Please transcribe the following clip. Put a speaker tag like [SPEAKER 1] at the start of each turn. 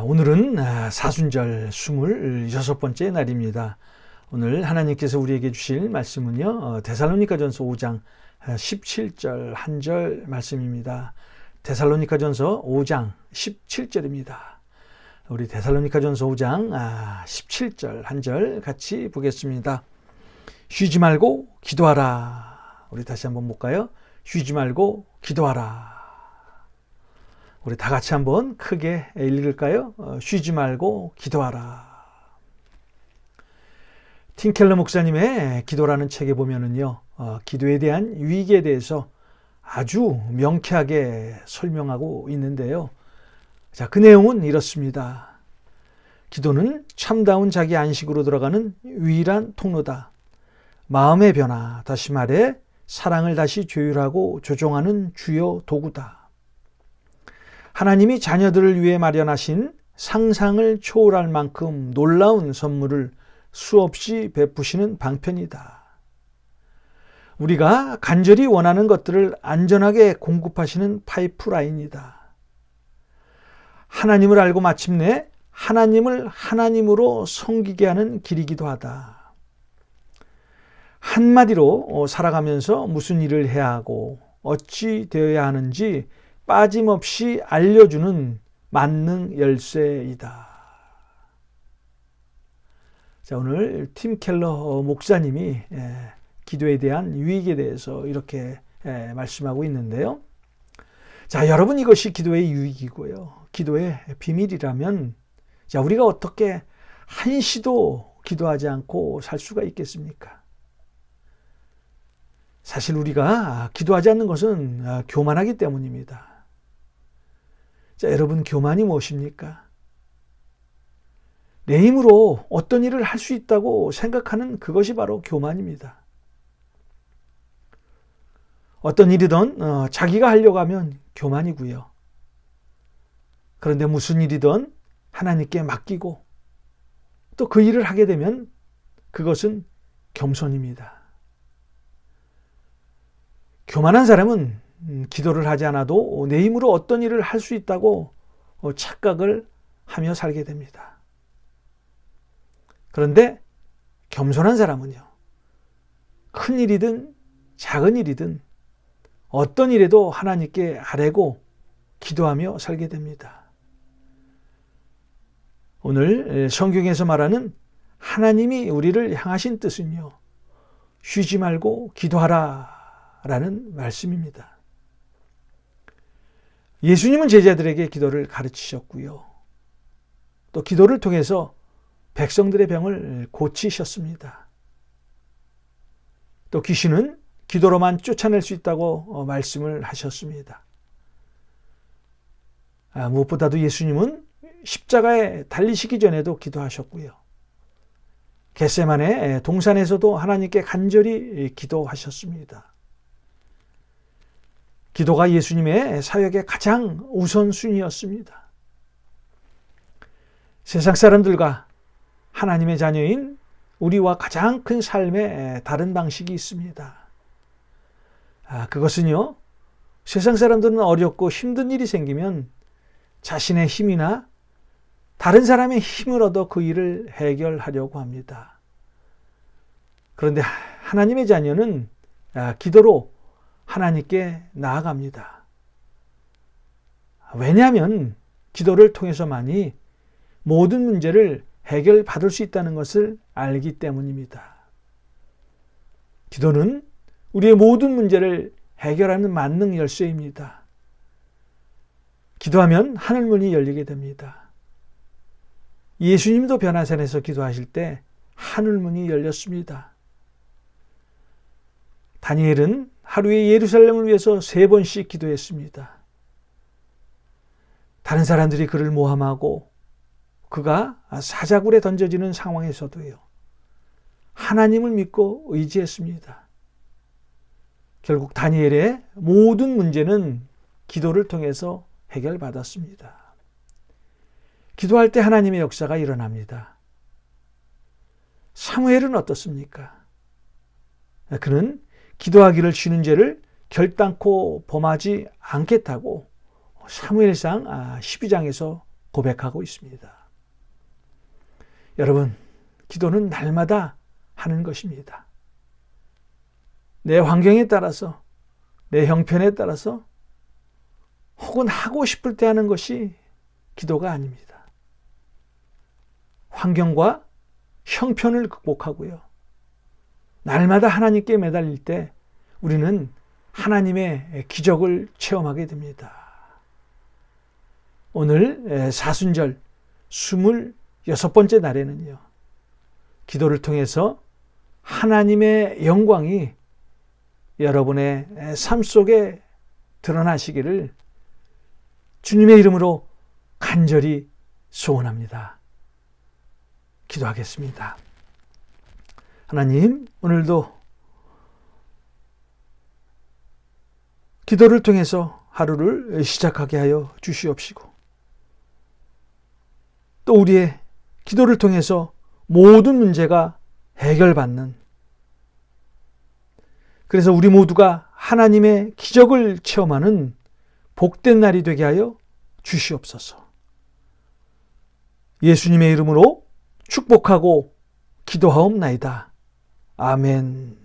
[SPEAKER 1] 오늘은 사순절 26번째 날입니다. 오늘 하나님께서 우리에게 주실 말씀은요, 데살로니가전서 5장 17절 한 절 말씀입니다. 데살로니가전서 5장 17절입니다. 우리 데살로니가전서 5장 17절 한 절 같이 보겠습니다. 쉬지 말고 기도하라. 우리 다시 한번 볼까요? 쉬지 말고 기도하라. 우리 다 같이 한번 크게 읽을까요? 쉬지 말고 기도하라. 팀 켈러 목사님의 기도라는 책에 보면은요, 기도에 대한 유익에 대해서 아주 명쾌하게 설명하고 있는데요. 자, 그 내용은 이렇습니다. 기도는 참다운 자기 안식으로 들어가는 유일한 통로다. 마음의 변화, 다시 말해 사랑을 다시 조율하고 조종하는 주요 도구다. 하나님이 자녀들을 위해 마련하신 상상을 초월할 만큼 놀라운 선물을 수없이 베푸시는 방편이다. 우리가 간절히 원하는 것들을 안전하게 공급하시는 파이프라인이다. 하나님을 알고 마침내 하나님을 하나님으로 섬기게 하는 길이기도 하다. 한마디로 살아가면서 무슨 일을 해야 하고 어찌 되어야 하는지 빠짐없이 알려주는 만능 열쇠이다. 자, 오늘 팀 켈러 목사님이 기도에 대한 유익에 대해서 이렇게 말씀하고 있는데요. 자, 여러분, 이것이 기도의 유익이고요, 기도의 비밀이라면, 자, 우리가 어떻게 한시도 기도하지 않고 살 수가 있겠습니까? 사실 우리가 기도하지 않는 것은 교만하기 때문입니다. 자, 여러분, 교만이 무엇입니까? 내 힘으로 어떤 일을 할 수 있다고 생각하는 그것이 바로 교만입니다. 어떤 일이든 자기가 하려고 하면 교만이고요. 그런데 무슨 일이든 하나님께 맡기고 또 그 일을 하게 되면 그것은 겸손입니다. 교만한 사람은 기도를 하지 않아도 내 힘으로 어떤 일을 할 수 있다고 착각을 하며 살게 됩니다. 그런데 겸손한 사람은요, 큰 일이든 작은 일이든 어떤 일에도 하나님께 아뢰고 기도하며 살게 됩니다. 오늘 성경에서 말하는 하나님이 우리를 향하신 뜻은요, 쉬지 말고 기도하라 라는 말씀입니다. 예수님은 제자들에게 기도를 가르치셨고요, 또 기도를 통해서 백성들의 병을 고치셨습니다. 또 귀신은 기도로만 쫓아낼 수 있다고 말씀을 하셨습니다. 무엇보다도 예수님은 십자가에 달리시기 전에도 기도하셨고요, 겟세마네 동산에서도 하나님께 간절히 기도하셨습니다. 기도가 예수님의 사역의 가장 우선순위였습니다. 세상 사람들과 하나님의 자녀인 우리와 가장 큰 삶의 다른 방식이 있습니다. 그것은요, 세상 사람들은 어렵고 힘든 일이 생기면 자신의 힘이나 다른 사람의 힘을 얻어 그 일을 해결하려고 합니다. 그런데 하나님의 자녀는 기도로 하나님께 나아갑니다. 왜냐하면 기도를 통해서만이 모든 문제를 해결받을 수 있다는 것을 알기 때문입니다. 기도는 우리의 모든 문제를 해결하는 만능 열쇠입니다. 기도하면 하늘문이 열리게 됩니다. 예수님도 변화산에서 기도하실 때 하늘문이 열렸습니다. 다니엘은 하루에 예루살렘을 위해서 3번씩 기도했습니다. 다른 사람들이 그를 모함하고 그가 사자굴에 던져지는 상황에서도요, 하나님을 믿고 의지했습니다. 결국 다니엘의 모든 문제는 기도를 통해서 해결받았습니다. 기도할 때 하나님의 역사가 일어납니다. 사무엘은 어떻습니까? 그는 기도하기를 쉬는 죄를 결단코 범하지 않겠다고 사무엘상 12장에서 고백하고 있습니다. 여러분, 기도는 날마다 하는 것입니다. 내 환경에 따라서, 내 형편에 따라서, 혹은 하고 싶을 때 하는 것이 기도가 아닙니다. 환경과 형편을 극복하고요. 날마다 하나님께 매달릴 때 우리는 하나님의 기적을 체험하게 됩니다. 오늘 사순절 26번째 날에는요, 기도를 통해서 하나님의 영광이 여러분의 삶 속에 드러나시기를 주님의 이름으로 간절히 소원합니다. 기도하겠습니다. 하나님, 오늘도 기도를 통해서 하루를 시작하게 하여 주시옵시고, 또 우리의 기도를 통해서 모든 문제가 해결받는, 그래서 우리 모두가 하나님의 기적을 체험하는 복된 날이 되게 하여 주시옵소서. 예수님의 이름으로 축복하고 기도하옵나이다. 아멘.